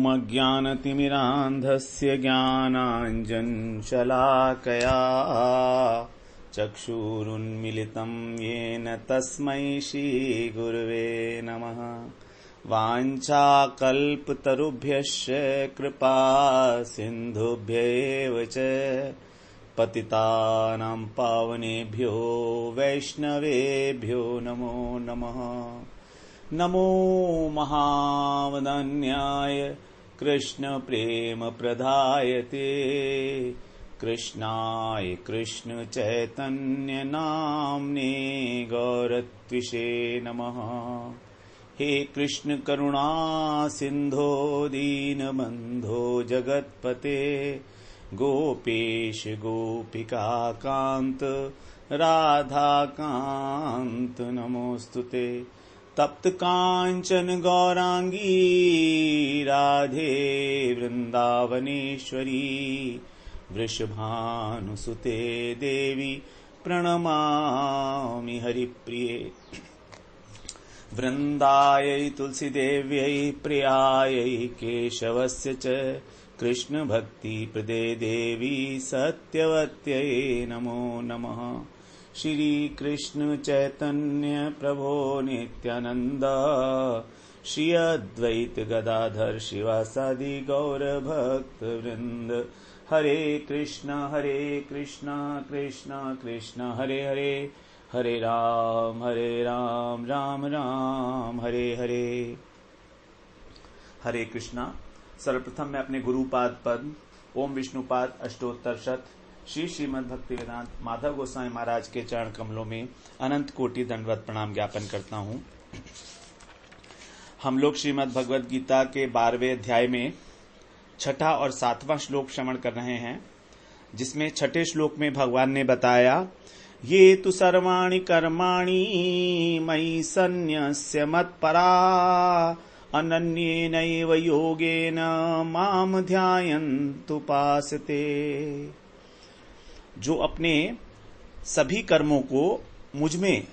ॐ अज्ञानतिमिरान्धस्य ज्ञानाञ्जनशलाकया चक्षुरुन्मिलितं येन तस्मै श्रीगुरवे नमः। वाञ्छाकल्पतरुभ्यश्च कृपा सिन्धुभ्यैव च पतितानां पावनेभ्यो वैष्णवेभ्यो नमो नमः। नमो महावदन्याय कृष्ण प्रेम प्रदायते कृष्णाय कृष्ण चैतन्य नाम्ने गौरत्विषे नमः। हे कृष्ण करुणा सिंधो दीनबंधो जगत्पते गोपेश गोपिका कांत राधा कांत नमोस्तुते। तप्त कांचन गौरांगी राधे वृंदावनेश्वरी वृषभानुसुते देवी प्रणमामि हरिप्रिये। वृंदायै तुलसीदेव्यै प्रियायै केशवस्य च कृष्ण भक्ति प्रदे देवी सत्यवत्यै नमो नमः। श्री कृष्ण चैतन्य प्रभो नित्यानंद श्री अद्वैत गदाधर शिवासादि गौर भक्त वृंद। हरे कृष्णा कृष्ण कृष्ण हरे हरे, हरे राम राम राम हरे हरे। हरे कृष्णा। सर्वप्रथम मैं अपने गुरुपाद पद ओम विष्णुपाद अष्टोत्तर शत श्री श्रीमद् भक्तिवेदांत माधव गोस्वामी महाराज के चरण कमलों में अनंत कोटि दंडवत प्रणाम ज्ञापन करता हूं। हम लोग श्रीमद् भगवद गीता के 12वें अध्याय में छठा और 7वां श्लोक श्रवण कर रहे हैं, जिसमें छठे श्लोक में भगवान ने बताया ये तु सर्वाणि कर्माणि मयि सन्न्यस्य मत्परा अनन्येनैव योगेन माम ध्यायन्तुपासते। जो अपने सभी कर्मों को मुझ में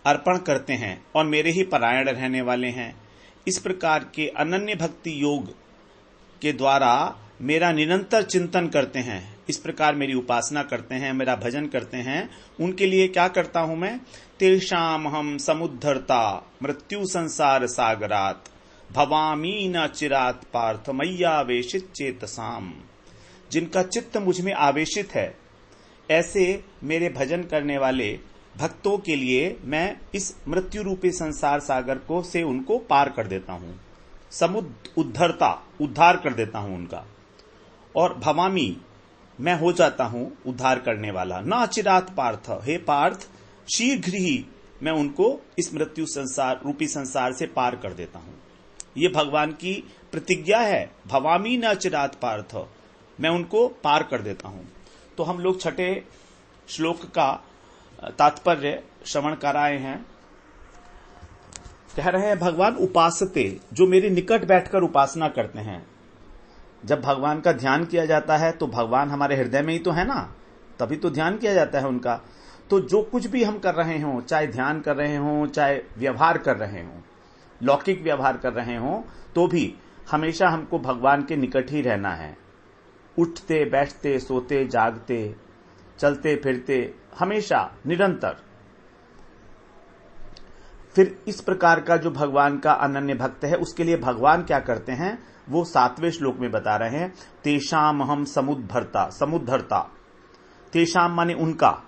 अर्पण करते हैं और मेरे ही परायण रहने वाले हैं, इस प्रकार के अनन्य भक्ति योग के द्वारा मेरा निरंतर चिंतन करते हैं, इस प्रकार मेरी उपासना करते हैं, मेरा भजन करते हैं, उनके लिए क्या करता हूं मैं? तेषाम हम समुद्धरता मृत्यु संसार सागरात भवामी न चिरात पार्थ मय्यावेशित चेतसाम। जिनका चित्त मुझ में आवेशित है, ऐसे मेरे भजन करने वाले भक्तों के लिए मैं इस मृत्यु रूपी संसार सागर को से उनको पार कर देता हूं, उद्धार कर देता हूं उनका। और भवामी मैं हो जाता हूं उद्धार करने वाला। न अचिरात पार्थ, हे पार्थ शीघ्र ही मैं उनको इस मृत्यु संसार रूपी संसार से पार कर देता हूं। ये भगवान की प्रतिज्ञा है, भवामी न अचिरात पार्थ, मैं उनको पार कर देता हूं। तो हम लोग छठे श्लोक का तात्पर्य श्रवण कराए हैं। कह रहे हैं भगवान उपासते, जो मेरे निकट बैठकर उपासना करते हैं। जब भगवान का ध्यान किया जाता है तो भगवान हमारे हृदय में ही तो है ना, तभी तो ध्यान किया जाता है उनका। तो जो कुछ भी हम कर रहे हों, चाहे ध्यान कर रहे हों, चाहे व्यवहार कर रहे हों, लौकिक व्यवहार कर रहे हों, तो भी हमेशा हमको भगवान के निकट ही रहना है। उठते बैठते सोते जागते चलते फिरते हमेशा निरंतर। फिर इस प्रकार का जो भगवान का अनन्य भक्त है, उसके लिए भगवान क्या करते हैं वो 7वें श्लोक में बता रहे हैं। तेषाम हम समुद्धरता, तेषाम माने उनका,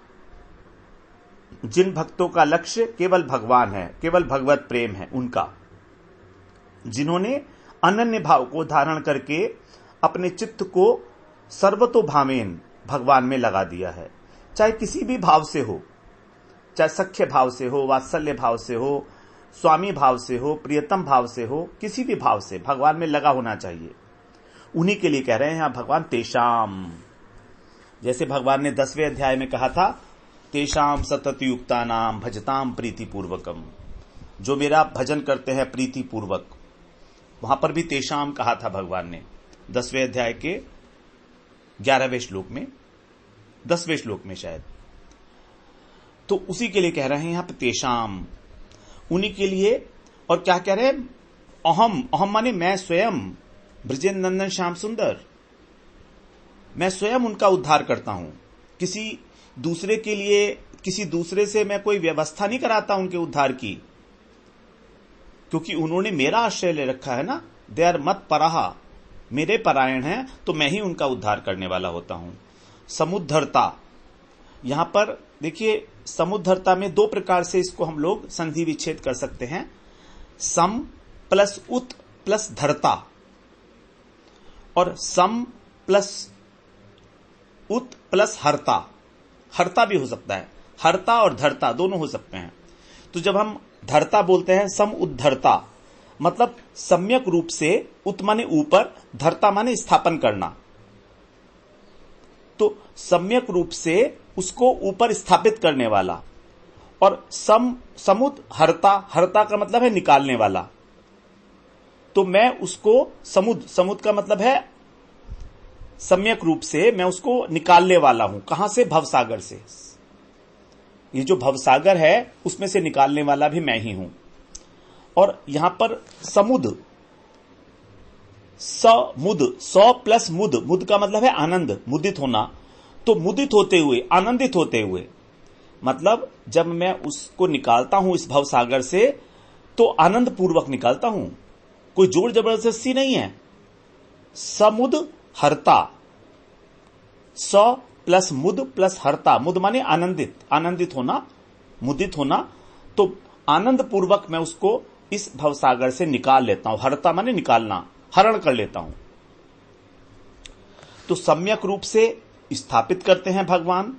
जिन भक्तों का लक्ष्य केवल भगवान है, केवल भगवत प्रेम है, उनका, जिन्होंने अनन्य भाव को धारण करके अपने चित्त को सर्वतोभावेन भगवान में लगा दिया है। चाहे किसी भी भाव से हो, चाहे सख्य भाव से हो, वात्सल्य भाव से हो, स्वामी भाव से हो, प्रियतम भाव से हो, किसी भी भाव से भगवान में लगा होना चाहिए। उन्हीं के लिए कह रहे हैं यहां भगवान तेषाम। जैसे भगवान ने 10वें अध्याय में कहा था तेषाम सतत युक्ता नाम भजताम प्रीति पूर्वकम, जो मेरा भजन करते हैं प्रीति पूर्वक। वहां पर भी तेषाम कहा था भगवान ने 10वें अध्याय के 11वें श्लोक में, 10वें श्लोक में शायद। तो उसी के लिए कह रहे हैं यहां पर तेषाम, उन्हीं के लिए। और क्या कह रहे हैं? अहम, अहम माने मैं स्वयं, ब्रजेंद्र नंदन श्याम सुंदर, मैं स्वयं उनका उद्धार करता हूं। किसी दूसरे के लिए, किसी दूसरे से मैं कोई व्यवस्था नहीं कराता उनके उद्धार की, क्योंकि उन्होंने मेरा आश्रय ले रखा है ना। दे आर मत पराहा, मेरे परायण हैं, तो मैं ही उनका उद्धार करने वाला होता हूं। समुद्धरता, यहां पर देखिए, समुद्धरता में दो प्रकार से इसको हम लोग संधि विच्छेद कर सकते हैं। सम प्लस उत प्लस धरता, और सम प्लस उत प्लस हरता। हरता भी हो सकता है, हरता और धरता दोनों हो सकते हैं। तो जब हम धरता बोलते हैं, सम उद्धरता, मतलब सम्यक रूप से, उत माने ऊपर, धरता माने स्थापन करना। तो सम्यक रूप से उसको ऊपर स्थापित करने वाला। और समुद हरता, हरता का मतलब है निकालने वाला। तो मैं उसको समुद का मतलब है सम्यक रूप से मैं उसको निकालने वाला हूं। कहां से? भवसागर से। ये जो भवसागर है उसमें से निकालने वाला भी मैं ही हूं। और यहां पर समुद, समुद, सौ प्लस मुद, मुद का मतलब है आनंद, मुदित होना। तो मुदित होते हुए, आनंदित होते हुए, मतलब जब मैं उसको निकालता हूं इस भवसागर से, तो आनंद पूर्वक निकालता हूं, कोई जोर जबरदस्ती नहीं है। समुद हरता, स प्लस मुद प्लस हरता। मुद माने आनंदित, आनंदित होना, मुदित होना। तो आनंद पूर्वक मैं उसको इस भवसागर से निकाल लेता हूं। हरता माने निकालना, हरण कर लेता हूं। तो सम्यक रूप से स्थापित करते हैं भगवान।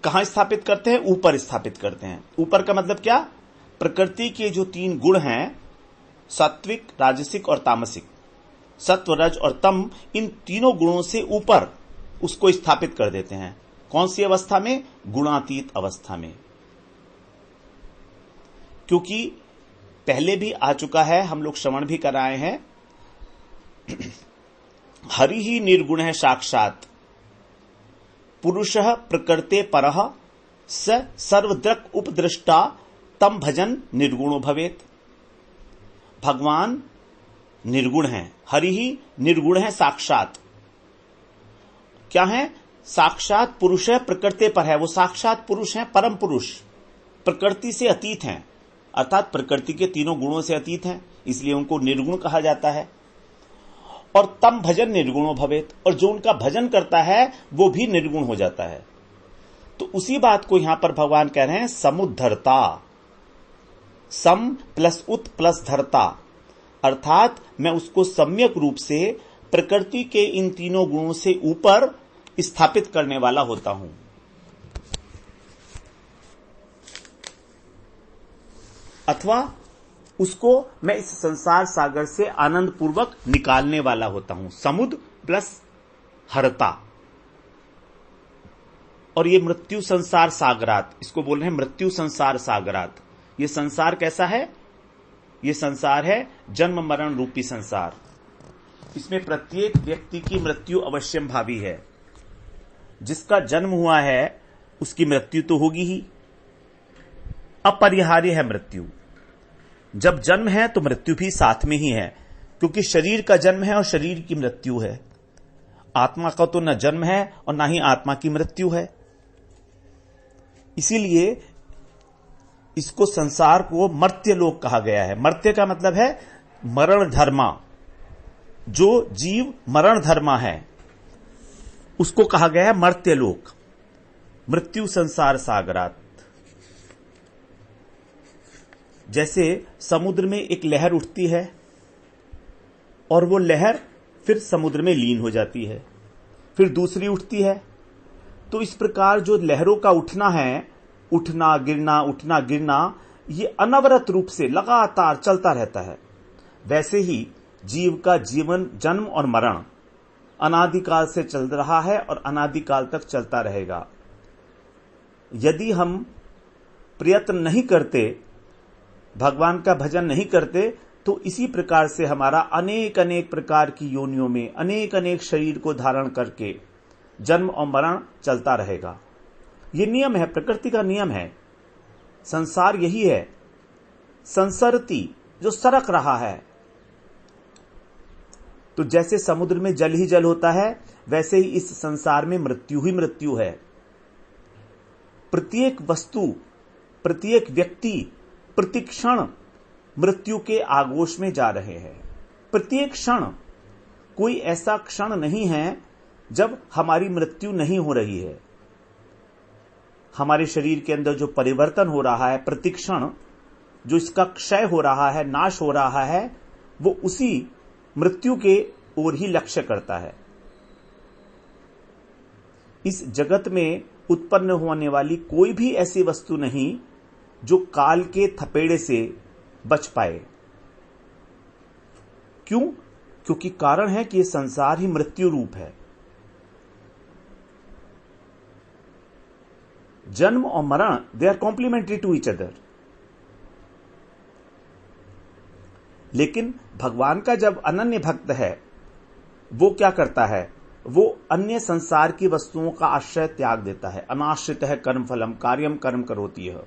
कहां स्थापित करते हैं? ऊपर स्थापित करते हैं। ऊपर का मतलब क्या? प्रकृति के जो तीन गुण हैं, सात्विक, राजसिक और तामसिक, सत्व, रज और तम, इन तीनों गुणों से ऊपर उसको स्थापित कर देते हैं। कौन सी अवस्था में? गुणातीत अवस्था में। क्योंकि पहले भी आ चुका है, हम लोग श्रवण भी कराए हैं, हरि ही निर्गुण है साक्षात, पुरुषः प्रकृते परः, स सर्वदृक् उपदृष्टा, तम भजन निर्गुणो भवेत। भगवान निर्गुण है, हरि ही निर्गुण है साक्षात। क्या है? साक्षात पुरुष है, प्रकृति पर है। वो साक्षात पुरुष है, परम पुरुष, प्रकृति से अतीत हैं, अर्थात प्रकृति के तीनों गुणों से अतीत हैं, इसलिए उनको निर्गुण कहा जाता है। और तम भजन निर्गुणो भवेत, और जो उनका भजन करता है वो भी निर्गुण हो जाता है। तो उसी बात को यहां पर भगवान कह रहे हैं, समुद्धरता, सम प्लस उत प्लस धरता, अर्थात मैं उसको सम्यक रूप से प्रकृति के इन तीनों गुणों से ऊपर स्थापित करने वाला होता हूं। अथवा उसको मैं इस संसार सागर से आनंद पूर्वक निकालने वाला होता हूं। समुद्र प्लस हरता। और ये मृत्यु संसार सागरात, इसको बोल रहे हैं मृत्यु संसार सागरात। ये संसार कैसा है? ये संसार है जन्म मरण रूपी संसार। इसमें प्रत्येक व्यक्ति की मृत्यु अवश्यम भावी है। जिसका जन्म हुआ है उसकी मृत्यु तो होगी ही, अपरिहार्य है मृत्यु। जब जन्म है तो मृत्यु भी साथ में ही है, क्योंकि शरीर का जन्म है और शरीर की मृत्यु है। आत्मा का तो न जन्म है और न ही आत्मा की मृत्यु है। इसीलिए इसको, संसार को मर्त्य लोक कहा गया है। मर्त्य का मतलब है मरण धर्मा। जो जीव मरण धर्मा है उसको कहा गया है मर्त्य लोक। मृत्यु संसार सागरात। जैसे समुद्र में एक लहर उठती है और वो लहर फिर समुद्र में लीन हो जाती है, फिर दूसरी उठती है। तो इस प्रकार जो लहरों का उठना है, उठना गिरना उठना गिरना, ये अनवरत रूप से लगातार चलता रहता है। वैसे ही जीव का जीवन, जन्म और मरण अनादिकाल से चल रहा है और अनादिकाल तक चलता रहेगा। यदि हम प्रयत्न नहीं करते, भगवान का भजन नहीं करते, तो इसी प्रकार से हमारा अनेक अनेक प्रकार की योनियों में अनेक अनेक शरीर को धारण करके जन्म और मरण चलता रहेगा। ये नियम है, प्रकृति का नियम है। संसार यही है, संसरती, जो सरक रहा है। तो जैसे समुद्र में जल ही जल होता है, वैसे ही इस संसार में मृत्यु ही मृत्यु है। प्रत्येक वस्तु, प्रत्येक व्यक्ति प्रतिक्षण मृत्यु के आगोश में जा रहे हैं। प्रत्येक क्षण, कोई ऐसा क्षण नहीं है जब हमारी मृत्यु नहीं हो रही है। हमारे शरीर के अंदर जो परिवर्तन हो रहा है प्रतिक्षण, जो इसका क्षय हो रहा है, नाश हो रहा है, वो उसी मृत्यु के ओर ही लक्ष्य करता है। इस जगत में उत्पन्न होने वाली कोई भी ऐसी वस्तु नहीं जो काल के थपेड़े से बच पाए। क्यों? क्योंकि कारण है कि यह संसार ही मृत्यु रूप है। जन्म और मरण, they are complementary to each other. लेकिन भगवान का जब अनन्य भक्त है, वो क्या करता है? वो अन्य संसार की वस्तुओं का आश्रय त्याग देता है। अनाश्रित है कर्म फलम कार्यम कर्म करोति है।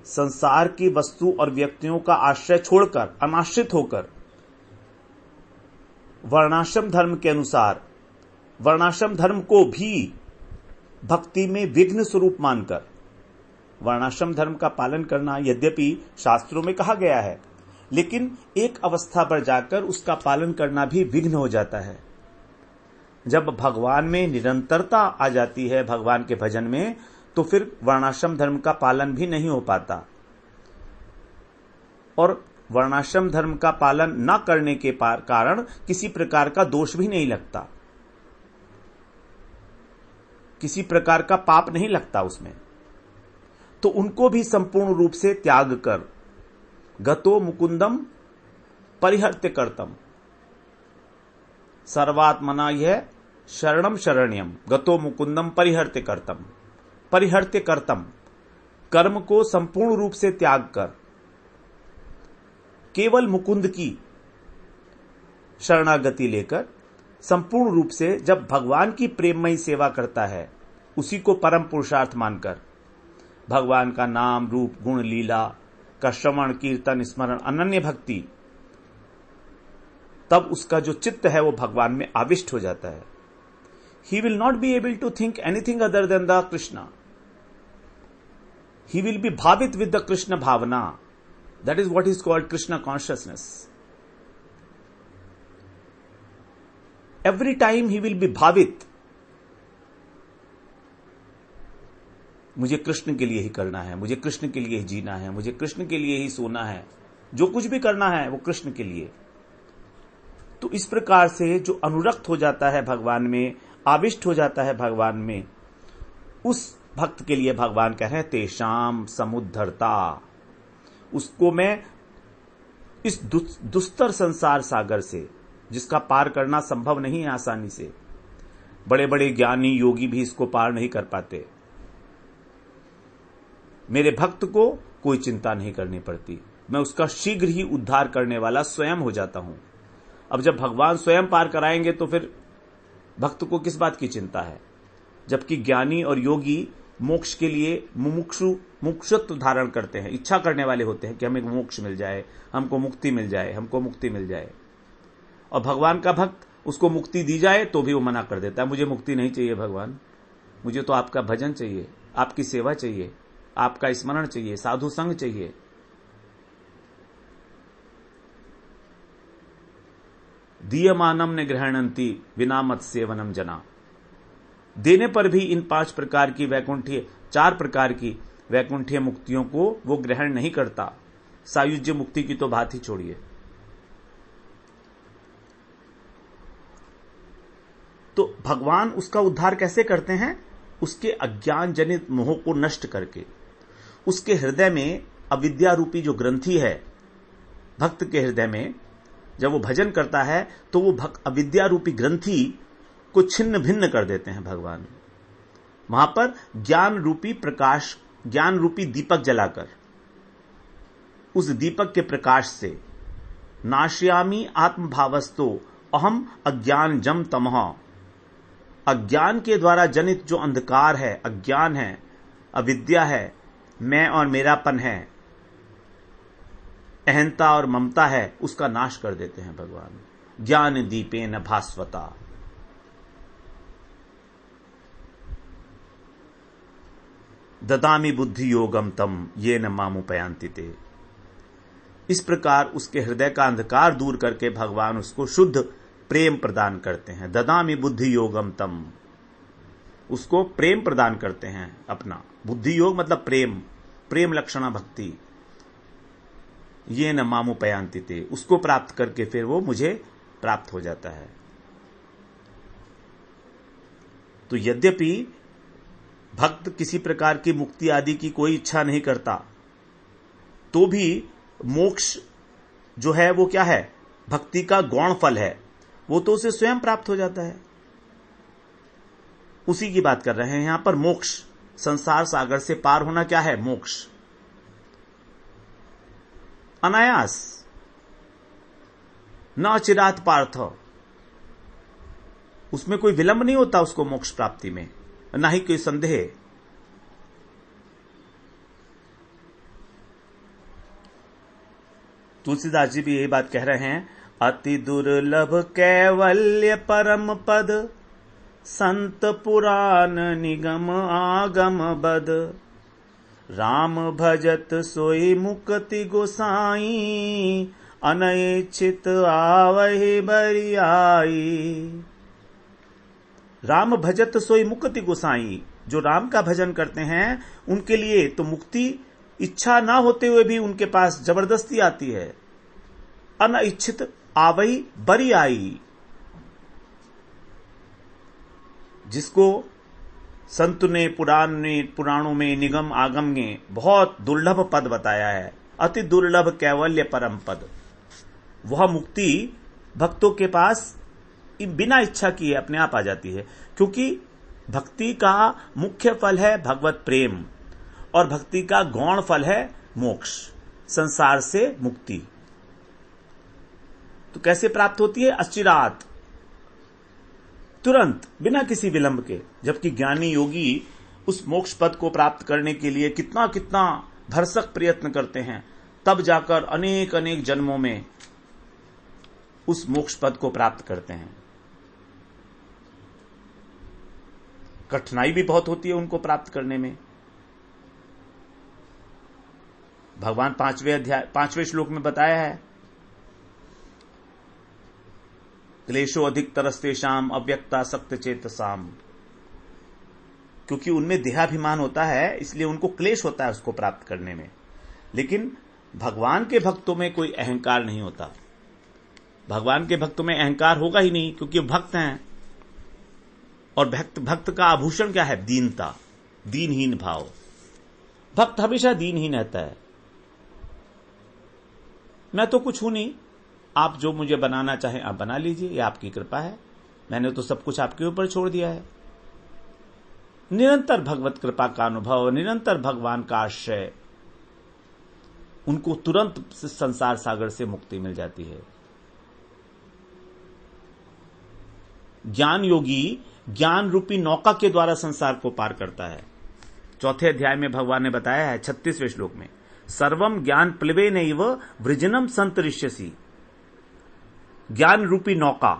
संसार की वस्तु और व्यक्तियों का आश्रय छोड़कर, अनाश्रित होकर, वर्णाश्रम धर्म के अनुसार, वर्णाश्रम धर्म को भी भक्ति में विघ्न स्वरूप मानकर, वर्णाश्रम धर्म का पालन करना यद्यपि शास्त्रों में कहा गया है, लेकिन एक अवस्था पर जाकर उसका पालन करना भी विघ्न हो जाता है। जब भगवान में निरंतरता आ जाती है, भगवान के भजन में, तो फिर वर्णाश्रम धर्म का पालन भी नहीं हो पाता। और वर्णाश्रम धर्म का पालन न करने के कारण किसी प्रकार का दोष भी नहीं लगता, किसी प्रकार का पाप नहीं लगता उसमें। तो उनको भी संपूर्ण रूप से त्याग कर गतो मुकुंदम परिहर्त्य कर्तम, सर्वात्मना यह शरणम शरण्यम, गतो मुकुंदम परिहर्त्य कर्तम। परिहर्त्य कर्तम, कर्म को संपूर्ण रूप से त्याग कर केवल मुकुंद की शरणागति लेकर संपूर्ण रूप से जब भगवान की प्रेममयी सेवा करता है, उसी को परम पुरुषार्थ मानकर भगवान का नाम रूप गुण लीला का श्रवण कीर्तन स्मरण अनन्य भक्ति, तब उसका जो चित्त है वो भगवान में आविष्ट हो जाता है। He will not be able to think anything other than the Krishna. He will be भावित with the Krishna bhavana. That is what is called Krishna consciousness. Every time he will be भावित, मुझे कृष्ण के लिए ही करना है, मुझे कृष्ण के लिए ही जीना है, मुझे कृष्ण के लिए ही सोना है, जो कुछ भी करना है वो कृष्ण के लिए। तो इस प्रकार से जो अनुरक्त हो जाता है भगवान में, आविष्ट हो जाता है भगवान में, उस भक्त के लिए भगवान कह रहे हैं तेषाम समुद्धरता। उसको मैं इस दुस्तर संसार सागर से, जिसका पार करना संभव नहीं है आसानी से, बड़े बड़े ज्ञानी योगी भी इसको पार नहीं कर पाते, मेरे भक्त को कोई चिंता नहीं करनी पड़ती, मैं उसका शीघ्र ही उद्धार करने वाला स्वयं हो जाता हूं। अब जब भगवान स्वयं पार कराएंगे तो फिर भक्त को किस बात की चिंता है? जबकि ज्ञानी और योगी मोक्ष के लिए मुमुक्षुत्व धारण करते हैं, इच्छा करने वाले होते हैं कि हमें मोक्ष मिल जाए, हमको मुक्ति मिल जाए, हमको मुक्ति मिल जाए। और भगवान का भक्त, उसको मुक्ति दी जाए तो भी वो मना कर देता है, मुझे मुक्ति नहीं चाहिए भगवान, मुझे तो आपका भजन चाहिए, आपकी सेवा चाहिए, आपका स्मरण चाहिए, साधु संग चाहिए। दीयमानम ने ग्रहणंती विना मत सेवनम जना। देने पर भी इन 5 प्रकार की वैकुंठीय, 4 प्रकार की वैकुंठीय मुक्तियों को वो ग्रहण नहीं करता। सायुज्य मुक्ति की तो बात ही छोड़िए। तो भगवान उसका उद्धार कैसे करते हैं? उसके अज्ञान जनित मोह को नष्ट करके। उसके हृदय में अविद्या रूपी जो ग्रंथि है, भक्त के हृदय में जब वो भजन करता है तो वो अविद्या रूपी ग्रंथि को छिन्न भिन्न कर देते हैं भगवान। वहां पर ज्ञान रूपी प्रकाश, ज्ञान रूपी दीपक जलाकर, उस दीपक के प्रकाश से नाशयामी आत्मभावस्तो अहम अज्ञान जम तमः, अज्ञान के द्वारा जनित जो अंधकार है, अज्ञान है, अविद्या है, मैं और मेरापन है, अहंता और ममता है उसका नाश कर देते हैं भगवान। ज्ञान दीपेन भास्वता। ददामि बुद्धि योगम तम ये न मामुपयांति ते। इस प्रकार उसके हृदय का अंधकार दूर करके भगवान उसको शुद्ध प्रेम प्रदान करते हैं। ददामि बुद्धि योगम तम, उसको प्रेम प्रदान करते हैं अपना। बुद्धि योग मतलब प्रेम, प्रेम लक्षणा भक्ति। ये न मामुपयांति ते, उसको प्राप्त करके फिर वो मुझे प्राप्त हो जाता है। तो यद्यपि भक्त किसी प्रकार की मुक्ति आदि की कोई इच्छा नहीं करता, तो भी मोक्ष जो है वो क्या है, भक्ति का गौण फल है, वो तो उसे स्वयं प्राप्त हो जाता है। उसी की बात कर रहे हैं यहां पर। मोक्ष, संसार सागर से पार होना क्या है? मोक्ष। अनायास, न अचिरात पार्थ, उसमें कोई विलंब नहीं होता उसको मोक्ष प्राप्ति में, ना ही कोई संदेह। तुलसीदास जी भी यही बात कह रहे हैं। अति दुर्लभ कैवल्य परम पद, संत पुराण निगम आगम बद। राम भजत सोई मुक्ति गोसाई, अनैच्छित आवहि बरियाई। राम भजत सोई मुक्ति गोसाई, जो राम का भजन करते हैं उनके लिए तो मुक्ति इच्छा ना होते हुए भी उनके पास जबरदस्ती आती है। अनइच्छित आवई बरियाई, जिसको संत ने पुराणों में निगम आगम ने बहुत दुर्लभ पद बताया है। अति दुर्लभ कैवल्य परम पद, वह मुक्ति भक्तों के पास बिना इच्छा किए अपने आप आ जाती है। क्योंकि भक्ति का मुख्य फल है भगवत प्रेम, और भक्ति का गौण फल है मोक्ष, संसार से मुक्ति। तो कैसे प्राप्त होती है? अचिरात, तुरंत, बिना किसी विलंब के। जबकि ज्ञानी योगी उस मोक्ष पद को प्राप्त करने के लिए कितना कितना भरसक प्रयत्न करते हैं, तब जाकर अनेक अनेक जन्मों में उस मोक्ष पद को प्राप्त करते हैं। कठिनाई भी बहुत होती है उनको प्राप्त करने में। भगवान 5वें श्लोक में बताया है, क्लेशो अधिक तरस्तेषाम अव्यक्ता सक्त चेतसाम। क्योंकि उनमें देहाभिमान होता है, इसलिए उनको क्लेश होता है उसको प्राप्त करने में। लेकिन भगवान के भक्तों में कोई अहंकार नहीं होता। भगवान के भक्तों में अहंकार होगा ही नहीं, क्योंकि भक्त हैं। और भक्त का आभूषण क्या है? दीनता, दीनहीन भाव। भक्त हमेशा दीनहीन रहता है। मैं तो कुछ हूं नहीं, आप जो मुझे बनाना चाहें आप बना लीजिए, ये आपकी कृपा है, मैंने तो सब कुछ आपके ऊपर छोड़ दिया है। निरंतर भगवत कृपा का अनुभव, निरंतर भगवान का आश्रय, उनको तुरंत संसार सागर से मुक्ति मिल जाती है। ज्ञान योगी ज्ञान रूपी नौका के द्वारा संसार को पार करता है। 4 अध्याय में भगवान ने बताया है 36वें श्लोक में, सर्वम ज्ञान प्लवेनैव वृजनम संतरिष्यसि। ज्ञान रूपी नौका।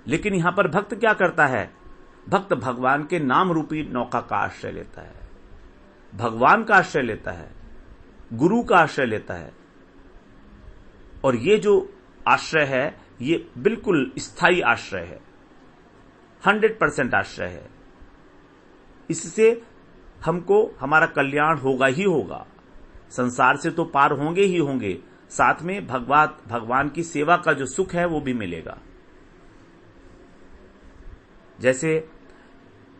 लेकिन यहां पर भक्त क्या करता है? भक्त भगवान के नाम रूपी नौका का आश्रय लेता है, भगवान का आश्रय लेता है, गुरु का आश्रय लेता है। और ये जो आश्रय है ये बिल्कुल स्थायी आश्रय है, 100% आश्रय है। इससे हमको हमारा कल्याण होगा ही होगा, संसार से तो पार होंगे ही होंगे, साथ में भगवान की सेवा का जो सुख है वो भी मिलेगा। जैसे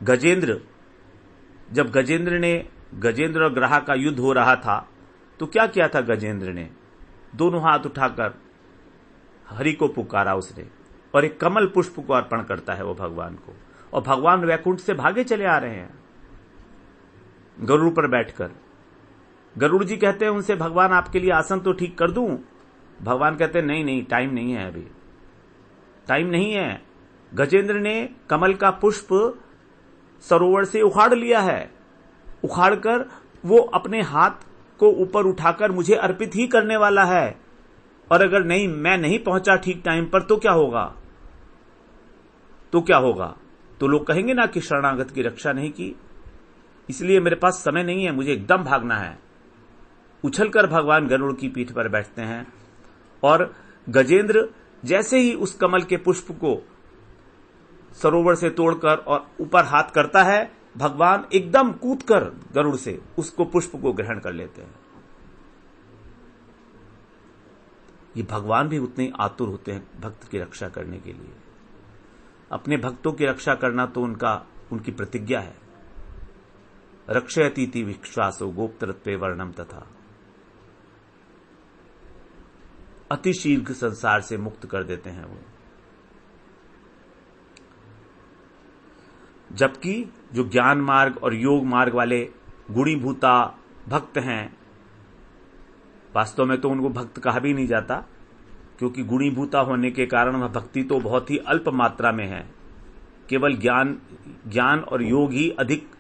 गजेंद्र, जब गजेंद्र और ग्रह का युद्ध हो रहा था, तो क्या किया था गजेंद्र ने? दोनों हाथ उठाकर हरि को पुकारा उसने, और एक कमल पुष्प को अर्पण करता है वो भगवान को, और भगवान वैकुंठ से भागे चले आ रहे हैं गरुड़ पर बैठकर। गरुड़ जी कहते हैं उनसे, भगवान आपके लिए आसन तो ठीक कर दूं? भगवान कहते हैं नहीं नहीं, टाइम नहीं है, अभी टाइम नहीं है। गजेंद्र ने कमल का पुष्प सरोवर से उखाड़ लिया है, उखाड़कर वो अपने हाथ को ऊपर उठाकर मुझे अर्पित ही करने वाला है, और अगर नहीं, मैं नहीं पहुंचा ठीक टाइम पर तो क्या होगा? तो लोग कहेंगे ना कि शरणागत की रक्षा नहीं की। इसलिए मेरे पास समय नहीं है, मुझे एकदम भागना है। उछलकर भगवान गरुड़ की पीठ पर बैठते हैं, और गजेंद्र जैसे ही उस कमल के पुष्प को सरोवर से तोड़कर और ऊपर हाथ करता है, भगवान एकदम कूदकर गरुड़ से उसको पुष्प को ग्रहण कर लेते हैं। ये भगवान भी उतने आतुर होते हैं भक्त की रक्षा करने के लिए। अपने भक्तों की रक्षा करना तो उनकी प्रतिज्ञा है। रक्षयतीति विश्वासो गोप्तरत्वे वर्णम तथा। अति शीघ्र संसार से मुक्त कर देते हैं वो। जबकि जो ज्ञान मार्ग और योग मार्ग वाले गुणीभूता भक्त हैं, वास्तव में तो उनको भक्त कहा भी नहीं जाता, क्योंकि होने के कारण वह भक्ति तो बहुत ही अल्प मात्रा में है। केवल ज्ञान और योग ही अधिक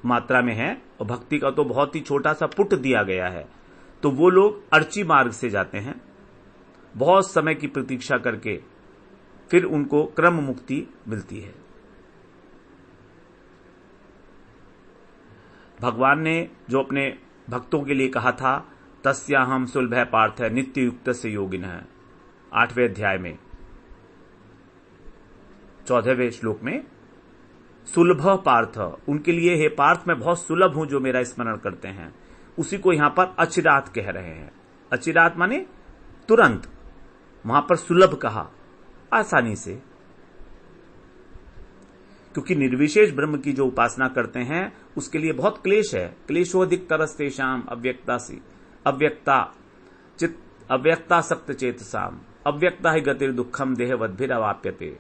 मात्रा में है, और भक्ति का तो बहुत ही छोटा सा पुट दिया गया है। तो वो लोग अर्ची मार्ग से जाते हैं, बहुत समय की प्रतीक्षा करके फिर उनको क्रम मुक्ति मिलती है। भगवान ने जो अपने भक्तों के लिए कहा था, तस्याहम सुलभ पार्थ है नित्य युक्त से योगिन है, 8वें अध्याय में 14वें श्लोक में, सुलभ पार्थ, उनके लिए हे पार्थ मैं बहुत सुलभ हूं जो मेरा स्मरण करते हैं। उसी को यहां पर अचिरात कह रहे हैं। अचिरात माने तुरंत, वहां पर सुलभ कहा, आसानी से। क्योंकि निर्विशेष ब्रह्म की जो उपासना करते हैं उसके लिए बहुत क्लेश है। क्लेशोधिक तरस्तेषाम अव्यक्ता सक्त चेतसाम अव्यक्ता ही गतिर दुखम देहवद्भिर अवाप्यते।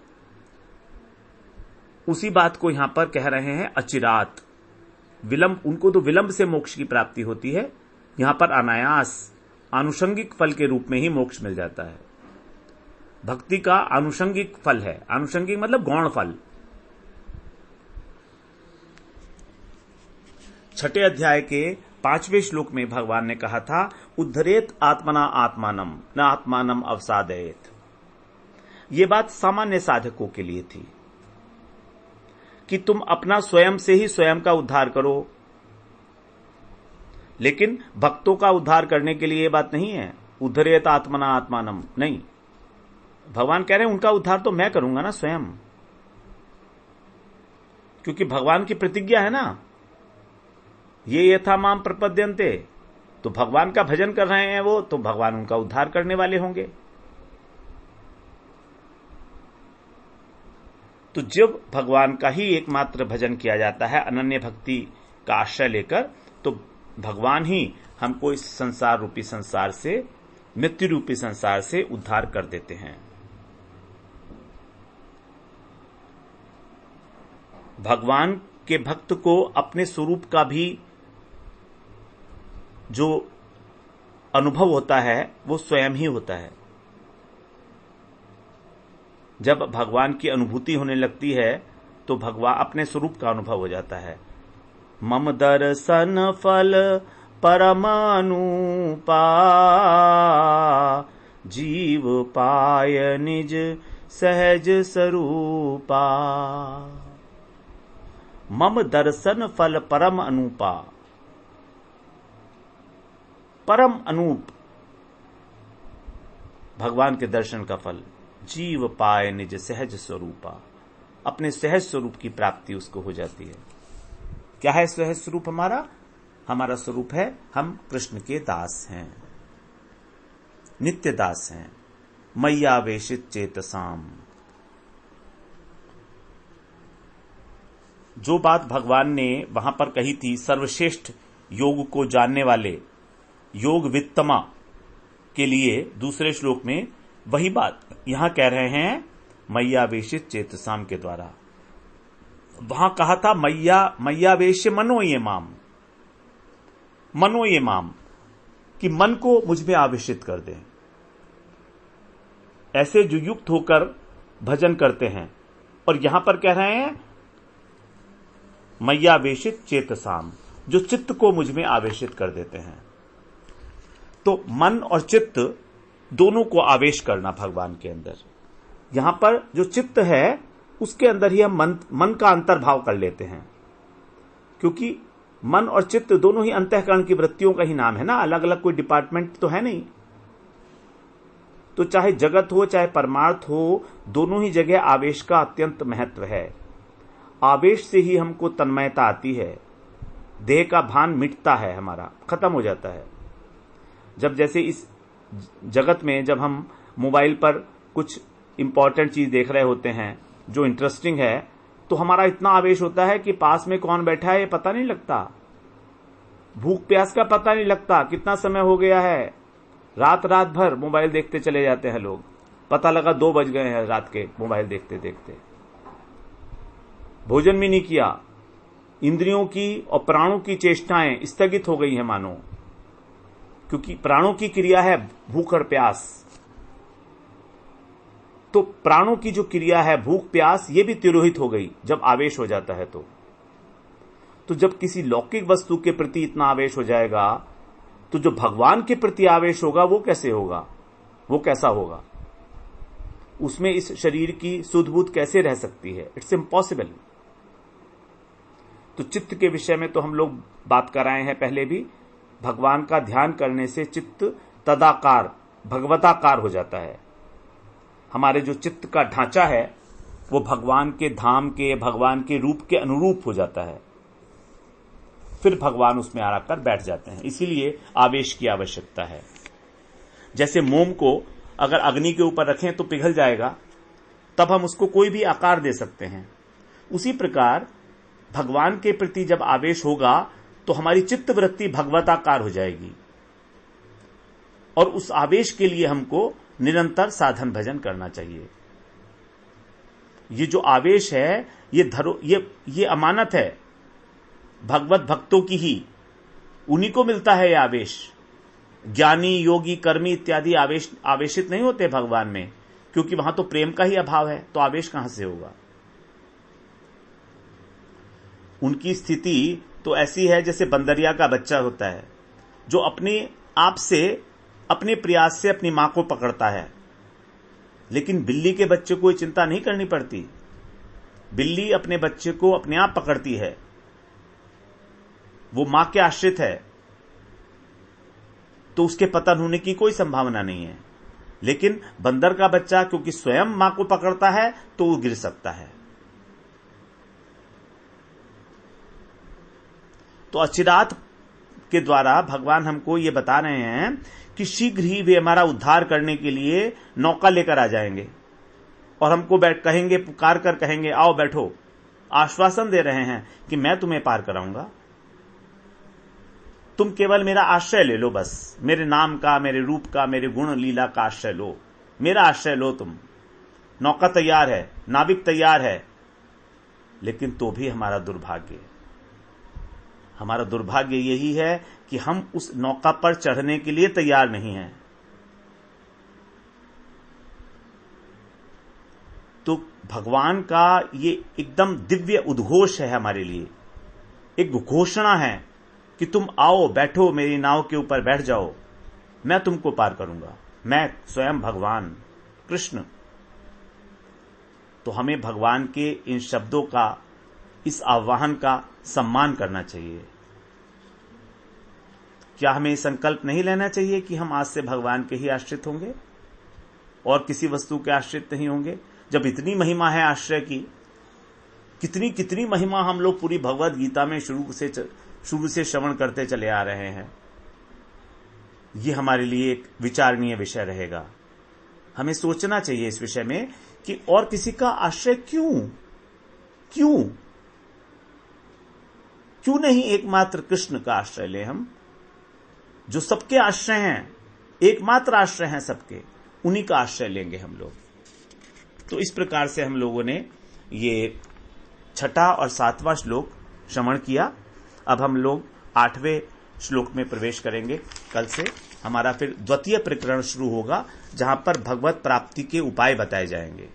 उसी बात को यहां पर कह रहे हैं अचिरात। विलंब, उनको तो विलंब से मोक्ष की प्राप्ति होती है, यहां पर अनायास आनुषंगिक फल के रूप में ही मोक्ष मिल जाता है। भक्ति का आनुषंगिक फल है। आनुषंगिक मतलब गौण फल। 6 अध्याय के 5वें श्लोक में भगवान ने कहा था, उद्धरेत आत्मना आत्मानम न आत्मानम अवसादयेत। ये बात सामान्य साधकों के लिए थी कि तुम अपना स्वयं से ही स्वयं का उद्धार करो, लेकिन भक्तों का उद्धार करने के लिए ये बात नहीं है। उद्धरेत आत्मना आत्मानम नहीं, भगवान कह रहे हैं उनका उद्धार तो मैं करूंगा ना स्वयं, क्योंकि भगवान की प्रतिज्ञा है ना, ये यथा माम प्रपद्यन्ते। तो भगवान का भजन कर रहे हैं वो, तो भगवान उनका उद्धार करने वाले होंगे। तो जब भगवान का ही एकमात्र भजन किया जाता है अनन्य भक्ति का आश्रय लेकर, तो भगवान ही हमको इस संसार रूपी संसार से, मृत्यु रूपी संसार से उद्धार कर देते हैं। भगवान के भक्त को अपने स्वरूप का भी जो अनुभव होता है वो स्वयं ही होता है। जब भगवान की अनुभूति होने लगती है तो भगवान अपने स्वरूप का अनुभव हो जाता है। मम दर्शन फल परमानुपा जीव पाय निज सहज स्वरूपा। मम दर्शन फल परम अनुपा, परम अनूप भगवान के दर्शन का फल, जीव पाए निज सहज स्वरूपा, अपने सहज स्वरूप की प्राप्ति उसको हो जाती है। क्या है सहज स्वरूप हमारा? हमारा स्वरूप है हम कृष्ण के दास हैं, नित्य दास हैं, मय्यावेशित चेतसाम। जो बात भगवान ने वहां पर कही थी सर्वश्रेष्ठ योग को जानने वाले योग वित्तमा के लिए, दूसरे श्लोक में वही बात यहां कह रहे हैं मय्यावेशित चेतसाम के द्वारा। वहां कहा था मय्यावेश्य मनो ये माम, मनो ये माम, कि मन को मुझ में आवेशित कर दें। ऐसे जो युक्त होकर भजन करते हैं, और यहां पर कह रहे हैं मय्यावेशित चेतसाम, जो चित्त को मुझ में आवेशित कर देते हैं। तो मन और चित्त दोनों को आवेश करना भगवान के अंदर। यहां पर जो चित्त है उसके अंदर ही हम मन का अंतर्भाव कर लेते हैं, क्योंकि मन और चित्त दोनों ही अंतःकरण की वृत्तियों का ही नाम है ना, अलग अलग कोई डिपार्टमेंट तो है नहीं। तो चाहे जगत हो चाहे परमार्थ हो, दोनों ही जगह आवेश का अत्यंत महत्व है। आवेश से ही हमको तन्मयता आती है, देह का भान मिटता है, हमारा खत्म हो जाता है। जब जैसे इस जगत में जब हम मोबाइल पर कुछ इंपॉर्टेंट चीज देख रहे होते हैं जो इंटरेस्टिंग है, तो हमारा इतना आवेश होता है कि पास में कौन बैठा है ये पता नहीं लगता, भूख प्यास का पता नहीं लगता, कितना समय हो गया है, रात भर मोबाइल देखते चले जाते हैं लोग, पता लगा 2 बज गए हैं रात के मोबाइल देखते देखते। भोजन भी नहीं किया, इंद्रियों की और प्राणों की चेष्टाएं स्थगित हो गई हैं मानो, क्योंकि प्राणों की क्रिया है भूख और प्यास। तो प्राणों की जो क्रिया है भूख प्यास, ये भी तिरोहित हो गई जब आवेश हो जाता है। तो जब किसी लौकिक वस्तु के प्रति इतना आवेश हो जाएगा, तो जो भगवान के प्रति आवेश होगा वो कैसे होगा, वो कैसा होगा? उसमें इस शरीर की सुध-बुध कैसे रह सकती है? It's impossible. तो चित्त के विषय में तो हम लोग बात कर आए हैं पहले भी। भगवान का ध्यान करने से चित्त तदाकार भगवताकार हो जाता है। हमारे जो चित्त का ढांचा है वो भगवान के धाम के, भगवान के रूप के अनुरूप हो जाता है। फिर भगवान उसमें आकर बैठ जाते हैं। इसीलिए आवेश की आवश्यकता है। जैसे मोम को अगर अग्नि के ऊपर रखें तो पिघल जाएगा, तब हम उसको कोई भी आकार दे सकते हैं। उसी प्रकार भगवान के प्रति जब आवेश होगा तो हमारी चित्त वृत्ति भगवताकार हो जाएगी, और उस आवेश के लिए हमको निरंतर साधन भजन करना चाहिए। ये जो आवेश है ये अमानत है भगवत भक्तों की ही, उन्हीं को मिलता है ये आवेश। ज्ञानी योगी कर्मी इत्यादि आवेशित नहीं होते भगवान में, क्योंकि वहां तो प्रेम का ही अभाव है, तो आवेश कहां से होगा? उनकी स्थिति तो ऐसी है जैसे बंदरिया का बच्चा होता है जो अपने आप से, अपने प्रयास से अपनी मां को पकड़ता है। लेकिन बिल्ली के बच्चे को चिंता नहीं करनी पड़ती, बिल्ली अपने बच्चे को अपने आप पकड़ती है, वो मां के आश्रित है, तो उसके पतन होने की कोई संभावना नहीं है। लेकिन बंदर का बच्चा क्योंकि स्वयं मां को पकड़ता है तो वो गिर सकता है। तो अचिरात के द्वारा भगवान हमको ये बता रहे हैं कि शीघ्र ही वे हमारा उद्धार करने के लिए नौका लेकर आ जाएंगे और हमको कहेंगे, पुकार कर कहेंगे आओ बैठो। आश्वासन दे रहे हैं कि मैं तुम्हें पार कराऊंगा, तुम केवल मेरा आश्रय ले लो, बस मेरे नाम का, मेरे रूप का, मेरे गुण लीला का आश्रय लो, मेरा आश्रय लो तुम। नौका तैयार है, नाविक तैयार है, लेकिन तो भी हमारा दुर्भाग्य यही है कि हम उस नौका पर चढ़ने के लिए तैयार नहीं हैं। तो भगवान का ये एकदम दिव्य उद्घोष है हमारे लिए, एक घोषणा है कि तुम आओ बैठो मेरी नाव के ऊपर बैठ जाओ, मैं तुमको पार करूंगा, मैं स्वयं भगवान कृष्ण। तो हमें भगवान के इन शब्दों का, इस आह्वान का सम्मान करना चाहिए। क्या हमें संकल्प नहीं लेना चाहिए कि हम आज से भगवान के ही आश्रित होंगे और किसी वस्तु के आश्रित नहीं होंगे? जब इतनी महिमा है आश्रय की, कितनी महिमा हम लोग पूरी भगवद गीता में शुरू से श्रवण करते चले आ रहे हैं। ये हमारे लिए एक विचारणीय विषय रहेगा। हमें सोचना चाहिए इस विषय में कि और किसी का आश्रय क्यों नहीं एकमात्र कृष्ण का आश्रय ले हम, जो सबके आश्रय हैं, एकमात्र आश्रय हैं सबके, उन्हीं का आश्रय लेंगे हम लोग। तो इस प्रकार से हम लोगों ने ये 6वां और 7वां श्लोक श्रवण किया। अब हम लोग 8वें श्लोक में प्रवेश करेंगे। कल से हमारा फिर द्वितीय प्रकरण शुरू होगा, जहां पर भगवत प्राप्ति के उपाय बताए जाएंगे।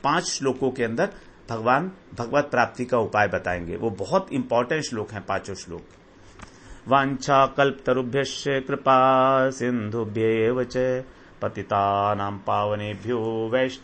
5 श्लोकों के अंदर भगवान भगवत प्राप्ति का उपाय बताएंगे। वो बहुत इंपॉर्टेंट श्लोक हैं, 5 श्लोक। वाञ्छा कल्पतरुभ्यश्च कृपा सिन्धुभ्येव च पतितानां पावनेभ्यो वैष्णव